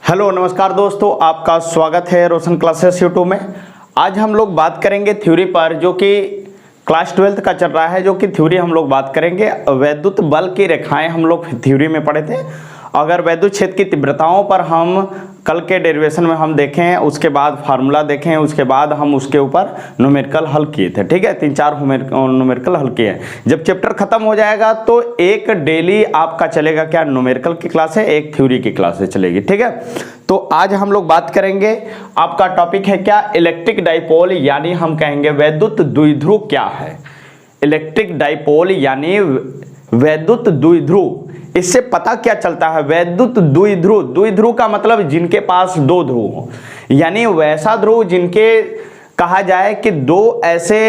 Hello नमस्कार दोस्तों, आपका स्वागत है रोशन क्लासेस यूट्यूब में। आज हम लोग बात करेंगे थ्योरी पर, जो कि क्लास 12th का चल रहा है, जो कि थ्योरी हम लोग बात करेंगे। वैद्युत बल की रेखाएं हम लोग थ्योरी में पढ़े थे। अगर वैद्युत क्षेत्र की तीव्रताओं पर हम कल के डेरिवेशन में हम देखें, उसके बाद फार्मूला देखें, उसके बाद हम उसके ऊपर न्यूमेरिकल हल किए थे। ठीक है, 3-4 न्यूमेरिकल हल किए। जब चैप्टर खत्म हो जाएगा तो एक डेली आपका चलेगा क्या, न्यूमेरिकल की क्लास है, एक थ्योरी की क्लास है चलेगी। ठीक है, तो आज हम लोग बात करेंगे, आपका टॉपिक है क्या, इलेक्ट्रिक डाइपोल, यानी हम कहेंगे वैद्युत द्विध्रुव क्या है। इलेक्ट्रिक डाइपोल यानी वैद्युत द्विध्रुव, इससे पता क्या चलता है, वैद्युत द्विध्रुव। द्विध्रुव का मतलब जिनके पास दो ध्रुव हो, यानी वैसा ध्रुव जिनके कहा जाए कि दो ऐसे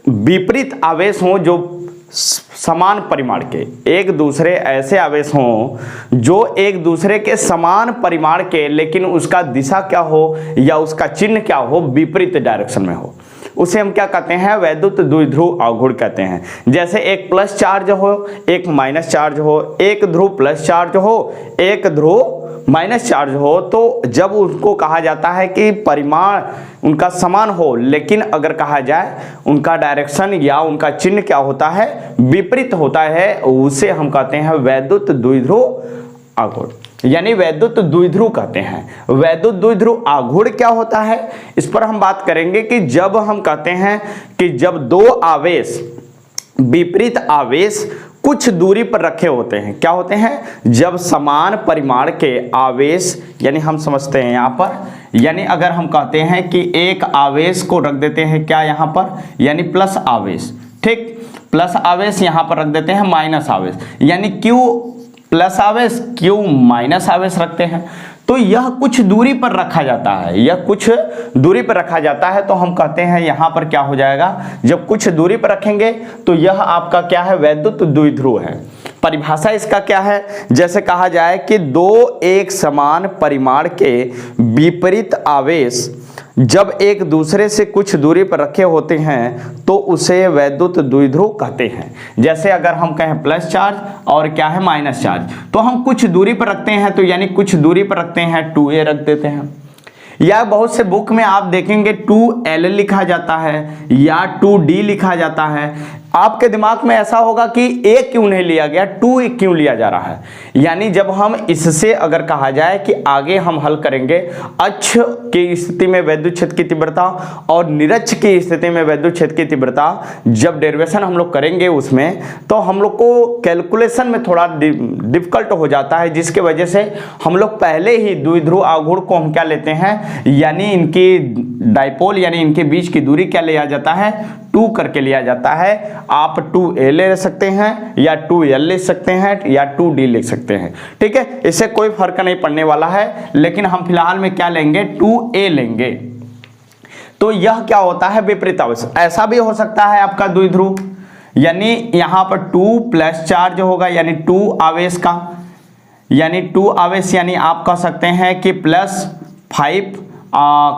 विपरीत आवेश हों जो समान परिमाण के, एक दूसरे ऐसे आवेश हों जो एक दूसरे के समान परिमाण के, लेकिन उसका दिशा क्या हो या उसका चिन्ह क्या हो, विपरीत डायरेक्शन में हो, उसे हम क्या कहते हैं, वैद्युत द्विध्रुव आघूर्ण कहते हैं। जैसे एक प्लस चार्ज हो, एक माइनस चार्ज हो, एक ध्रुव प्लस चार्ज हो, एक ध्रुव माइनस चार्ज हो, तो जब उनको कहा जाता है कि परिमाण उनका समान हो, लेकिन अगर कहा जाए उनका डायरेक्शन या उनका चिन्ह क्या होता है, विपरीत होता है, उसे हम कहते हैं वैद्युत द्विध्रुव आघूर्ण, यानी वैद्युत द्विध्रुव कहते हैं। वैद्युत द्विध्रुव आघूर्ण क्या होता है, इस पर हम बात करेंगे कि जब हम कहते हैं कि जब दो आवेश, विपरीत आवेश कुछ दूरी पर रखे होते हैं, क्या होते हैं, जब समान परिमाण के आवेश, यानी हम समझते हैं यहाँ पर, यानी अगर हम कहते हैं कि एक आवेश को रख देते हैं क्या यहाँ पर, यानी प्लस आवेश, ठीक, प्लस आवेश यहाँ पर रख देते हैं माइनस आवेश, यानी क्यू प्लस आवेश क्यू माइनस आवेश रखते हैं, तो यह कुछ दूरी पर रखा जाता है, यह कुछ दूरी पर रखा जाता है, तो हम कहते हैं यहाँ पर क्या हो जाएगा, जब कुछ दूरी पर रखेंगे तो यह आपका क्या है, वैद्युत द्विध्रुव है। परिभाषा इसका क्या है, जैसे कहा जाए कि दो एक समान परिमाण के विपरीत आवेश जब एक दूसरे से कुछ दूरी पर रखे होते हैं तो उसे वैद्युत द्विध्रुव कहते हैं। जैसे अगर हम कहें प्लस चार्ज और क्या है माइनस चार्ज, तो हम कुछ दूरी पर रखते हैं, तो यानी कुछ दूरी पर रखते हैं 2a रख देते हैं, या बहुत से बुक में आप देखेंगे 2l लिखा जाता है या 2d लिखा जाता है। आपके दिमाग में ऐसा होगा कि a क्यों नहीं लिया गया, 2 क्यों लिया जा रहा है, यानी जब हम इससे अगर कहा जाए कि आगे हम हल करेंगे अक्ष की स्थिति में वैद्युत क्षेत्र की तीव्रता और निरक्ष की स्थिति में वैद्युत क्षेत्र की तीव्रता, जब डेरिवेशन हम लोग करेंगे उसमें, तो हम लोग को कैलकुलेशन में थोड़ा डिफिकल्ट हो जाता है, जिसके वजह से हम लोग पहले ही द्विध्रुव आघूर्ण को हम क्या लेते हैं, यानी इनकी डाइपोल, यानी इनके बीच की दूरी क्या लिया जाता है, 2 करके लिया जाता है। आप 2a ले सकते हैं या 2l ले सकते हैं या 2d लिख सकते हैं, ठीक है, इससे कोई फर्क नहीं पड़ने वाला है, लेकिन हम फिलहाल में क्या लेंगे, 2a लेंगे। तो यह क्या होता है, विपरीत आवेश। ऐसा भी हो सकता है आपका द्विध्रुव, यानी यहां पर 2 प्लस चार्ज होगा, यानी 2 आवेश का, यानी 2 आवेश, यानी आप कह सकते हैं कि +5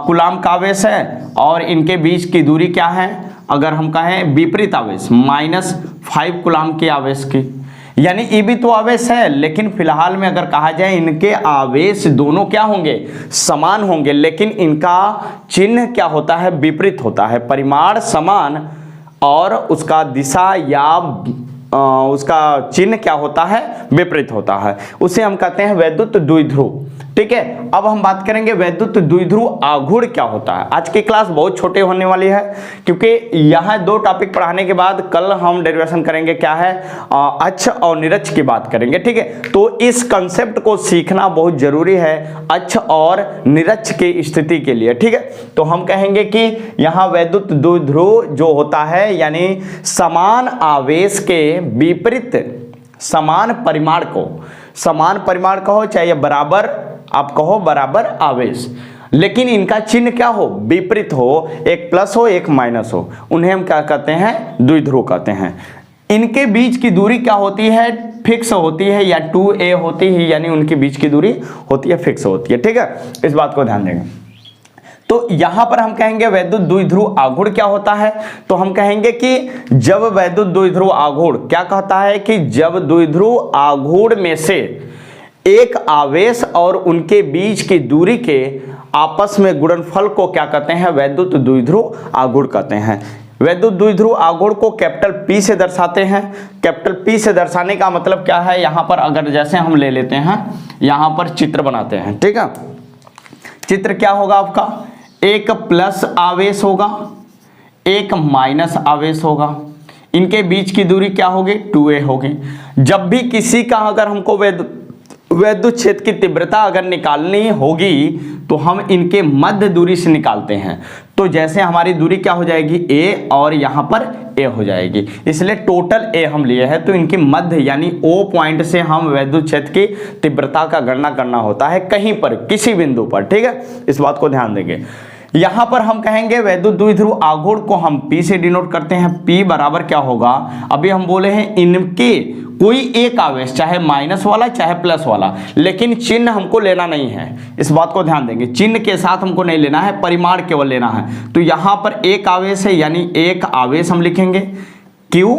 कूलाम का आवेश है, और इनके बीच की दूरी क्या है, अगर हम कहें विपरीत आवेश, -5 कूलाम के आवेश की, यानी ये भी तो आवेश है, लेकिन फिलहाल में अगर कहा जाए इनके आवेश दोनों क्या होंगे, समान होंगे, लेकिन इनका चिन्ह क्या होता है, विपरीत होता है। परिमाण समान और उसका दिशा या उसका चिन्ह क्या होता है, विपरीत होता है, उसे हम कहते हैं वैद्युत द्विध्रुव। ठीक है, अब हम बात करेंगे वैद्युत द्विध्रुव आघूर्ण क्या होता है। आज की क्लास बहुत छोटे होने वाली है, क्योंकि यहाँ 2 टॉपिक पढ़ाने के बाद कल हम डेरिवेशन करेंगे क्या है, अक्ष और निरक्ष की बात करेंगे। ठीक है, तो इस कंसेप्ट को सीखना बहुत जरूरी है अक्ष और निरक्ष की स्थिति के लिए। ठीक है, तो हम कहेंगे कि यहाँ वैद्युत द्विध्रुव जो होता है, यानी समान आवेश के विपरीत समान परिमाण को, समान परिमाण कहो चाहे बराबर आप कहो, बराबर आवेश, लेकिन इनका चिन्ह क्या हो, विपरीत हो, एक प्लस हो एक माइनस हो, उन्हें हम क्या कहते हैं, द्विध्रुव कहते हैं। इनके बीच की दूरी क्या होती है, फिक्स होती है, या 2a होती है, यानी उनके बीच की दूरी होती है, फिक्स होती है। ठीक है, इस बात को ध्यान देंगे। तो यहां पर हम कहेंगे वैद्युत द्विध्रुव आघूर्ण क्या होता है, तो हम कहेंगे कि जब वैद्युत द्विध्रुव आघूर्ण क्या कहता है कि जब द्विध्रुव आघूर्ण में से एक आवेश और उनके बीच की दूरी के आपस में गुणनफल को क्या कहते हैं? वैद्युत द्विध्रुव आघूर्ण कहते हैं। वैद्युत द्विध्रुव आघूर्ण को कैपिटल P से दर्शाते हैं। कैपिटल P से दर्शाने का मतलब क्या है? यहां पर अगर जैसे हम ले लेते हैं, यहां पर चित्र बनाते हैं, ठीक है। चित्र क्या होगा आपका? एक प्लस आवेश होगा, एक माइनस आवेश होगा, इनके बीच की दूरी क्या होगी? 2a होगी। जब भी किसी का अगर हमको वैद्युत क्षेत्र की तीव्रता अगर निकालनी होगी तो हम इनके मध्य दूरी से निकालते हैं। तो जैसे हमारी दूरी क्या हो जाएगी? a और यहां पर a हो जाएगी, इसलिए टोटल a हम लिए हैं। तो इनके मध्य यानी O पॉइंट से हम वैद्युत क्षेत्र की तीव्रता का गणना करना होता है कहीं पर, किसी बिंदु पर, ठीक है। इस बात को ध्यान देंगे। यहां पर हम कहेंगे वैद्युत द्विध्रुव आघूर्ण को हम P से डिनोट करते हैं। P बराबर क्या होगा? अभी हम बोले हैं इनके कोई एक आवेश, चाहे माइनस वाला चाहे प्लस वाला, लेकिन चिन्ह हमको लेना नहीं है। इस बात को ध्यान देंगे, चिन्ह के साथ हमको नहीं लेना है, परिमाण केवल लेना है। तो यहां पर एक आवेश है, यानी एक आवेश हम लिखेंगे Q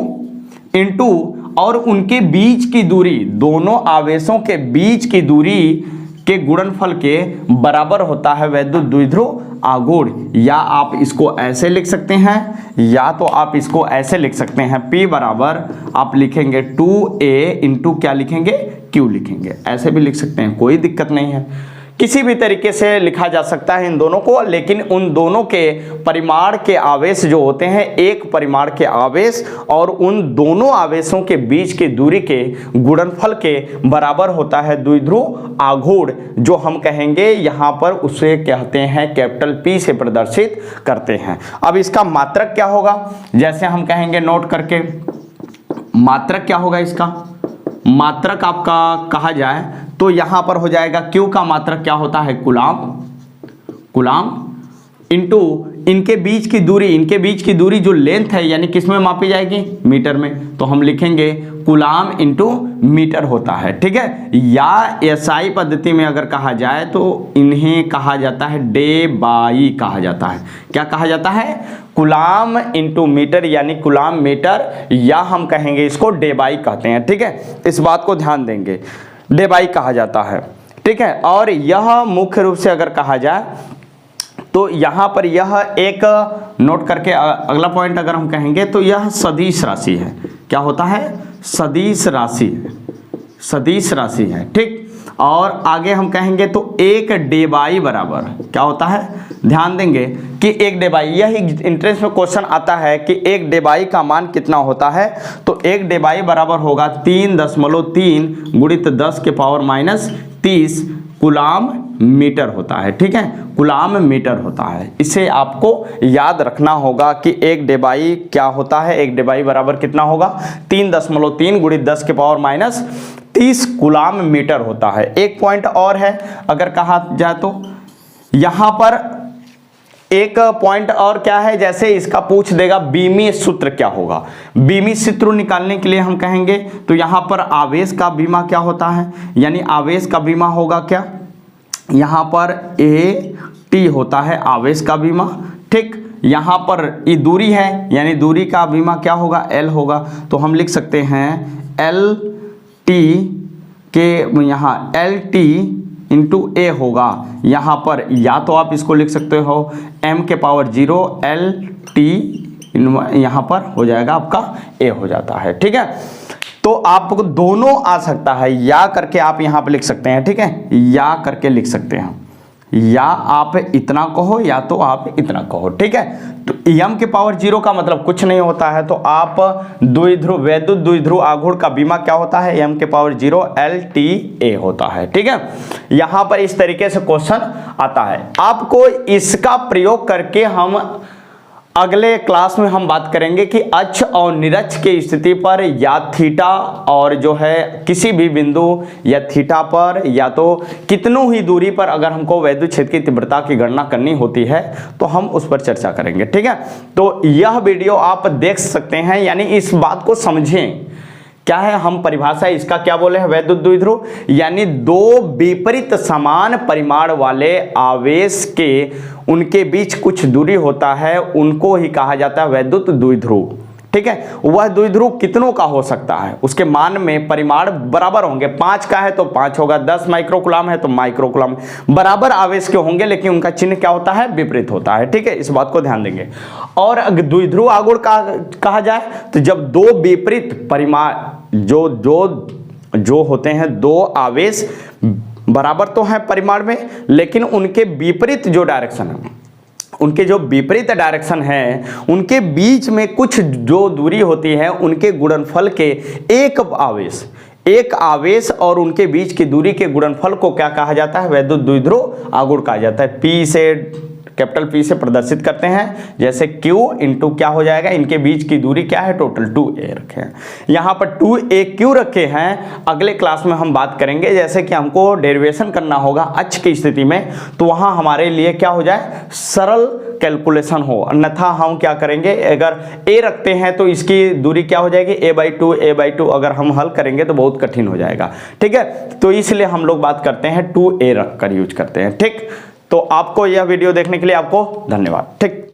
इंटू और उनके बीच की दूरी, दोनों आवेशों के बीच की दूरी के गुणनफल के बराबर होता है वैद्युत द्विध्रुव आघूर्ण। या आप इसको ऐसे लिख सकते हैं, या तो आप इसको ऐसे लिख सकते हैं, P बराबर आप लिखेंगे 2a इंटू क्या लिखेंगे? Q लिखेंगे। ऐसे भी लिख सकते हैं, कोई दिक्कत नहीं है। किसी भी तरीके से लिखा जा सकता है इन दोनों को, लेकिन उन दोनों के परिमाण के आवेश जो होते हैं, एक परिमाण के आवेश और उन दोनों आवेशों के बीच की दूरी के गुणनफल के बराबर होता है द्विध्रुव आघूर्ण, जो हम कहेंगे यहां पर उसे कहते हैं कैपिटल P से प्रदर्शित करते हैं। अब इसका मात्रक क्या होगा? जैसे हम कहेंगे नोट करके, मात्रक क्या होगा इसका? मात्रक आपका कहा जाए तो यहां पर हो जाएगा Q का मात्रक क्या होता है? कूलाम इंटू इनके बीच की दूरी, इनके बीच की दूरी जो लेंथ है यानी किस में मापी जाएगी? मीटर में। तो हम लिखेंगे कूलाम इंटू मीटर होता है, ठीक है। या एसआई पद्धति में अगर कहा जाए तो इन्हें कहा जाता है डेबाई कहा जाता है। क्या कहा जाता है? कूलाम इंटू मीटर यानी कूलाम मीटर, या हम कहेंगे इसको डेबाई कहते हैं, ठीक है। इस बात को ध्यान देंगे, डेबाई कहा जाता है, ठीक है। और यह मुख्य रूप से अगर कहा जाए तो यहां पर यह एक नोट करके अगला पॉइंट अगर हम कहेंगे तो यह सदिश राशि है। क्या होता है? सदिश राशि, सदिश राशि है, ठीक। और आगे हम कहेंगे तो एक डेबाई बराबर क्या होता है? ध्यान देंगे कि एक डेबाई, यह इंट्रेंस में क्वेश्चन आता है कि एक डेबाई का मान कितना होता है। तो एक डेबाई बराबर होगा 3.3 गुणित 10 के पावर माइनस 30 कूलाम मीटर होता है, ठीक है। कूलाम मीटर होता है, इसे आपको याद रखना होगा कि एक डेबाई क्या होता है। एक डेबाई बराबर कितना होगा? 3.3 गुणित 10 के पावर माइनस 30 कूलाम मीटर होता है। एक पॉइंट और है अगर कहा जाए तो, यहां पर एक पॉइंट और क्या है, जैसे इसका पूछ देगा बीमीय सूत्र क्या होगा। बीमीय सूत्र निकालने के लिए हम कहेंगे तो यहां पर आवेश का बीमा क्या होता है, यानी आवेश का बीमा होगा क्या? यहां पर AT होता है आवेश का बीमा, ठीक। यहां पर ये दूरी है यानी दूरी का बीमा क्या होगा? L होगा। तो हम लिख सकते हैं LT के यहाँ LT इंटू A होगा। यहाँ पर या तो आप इसको लिख सकते हो m के पावर 0 LT, यहाँ पर हो जाएगा आपका A हो जाता है, ठीक है। तो आपको दोनों आ सकता है, या करके आप यहाँ पे लिख सकते हैं, ठीक है, या करके लिख सकते हैं, या आप इतना कहो या तो आप इतना कहो, ठीक है। तो m के पावर 0 का मतलब कुछ नहीं होता है, तो आप द्विध्रुव वैद्युत द्विध्रुव आघूर्ण का बीमा क्या होता है? m के पावर 0 LTA होता है, ठीक है। यहां पर इस तरीके से क्वेश्चन आता है। आपको इसका प्रयोग करके हम अगले क्लास में हम बात करेंगे कि अक्ष और निरक्ष की स्थिति पर या थीटा और जो है किसी भी बिंदु या थीटा पर या तो कितनों ही दूरी पर अगर हमको वैद्युत क्षेत्र की तीव्रता की गणना करनी होती है तो हम उस पर चर्चा करेंगे, ठीक है। तो यह वीडियो आप देख सकते हैं, यानी इस बात को समझें क्या है हम परिभाषा इसका क्या बोले हैं? वैद्युत द्विध्रुव यानी दो विपरीत समान परिमाण वाले आवेश के उनके बीच कुछ दूरी होता है, उनको ही कहा जाता है वैद्युत द्विध्रुव, ठीक है, वह द्विध्रुव कितनों का हो सकता है, उसके मान में परिमाण बराबर होंगे। 5 का है तो 5 होगा, 10 माइक्रोकुलाम है तो माइक्रोकुलाम, बराबर आवेश के होंगे, लेकिन उनका चिन्ह क्या होता है, विपरीत होता है। ठीक है, इस बात को ध्यान देंगे। और अगर द्विध्रुव आघूर्ण का कहा जाए तो जब दो विपरीत परिमाण जो होते हैं, दो आवेश बराबर तो हैं परिमाण में, लेकिन उनके विपरीत जो डायरेक्शन है, उनके जो विपरीत डायरेक्शन है, उनके बीच में कुछ जो दूरी होती है, उनके गुणनफल के एक आवेश और उनके बीच की दूरी के गुणनफल को क्या कहा जाता है, वैद्युत द्विध्रुव आघूर्ण कहा जाता है। P से, कैपिटल P से प्रदर्शित करते हैं, जैसे Q इंटू क्या हो जाएगा, इनके बीच की दूरी क्या है, टोटल 2a रखे हैं। यहाँ पर 2a क्यों रखे हैं, अगले क्लास में हम बात करेंगे। जैसे कि हमको डेरिवेशन करना होगा अक्ष की स्थिति में, तो वहाँ हमारे लिए क्या हो जाए, सरल कैलकुलेशन हो, अन्यथा हम क्या करेंगे, अगर a रखते हैं तो इसकी दूरी क्या हो जाएगी, a/2 अगर हम हल करेंगे तो बहुत कठिन हो जाएगा। ठीक है, तो इसलिए हम लोग बात करते हैं 2a रख कर यूज करते हैं। ठीक, तो आपको यह वीडियो देखने के लिए आपको धन्यवाद। ठीक।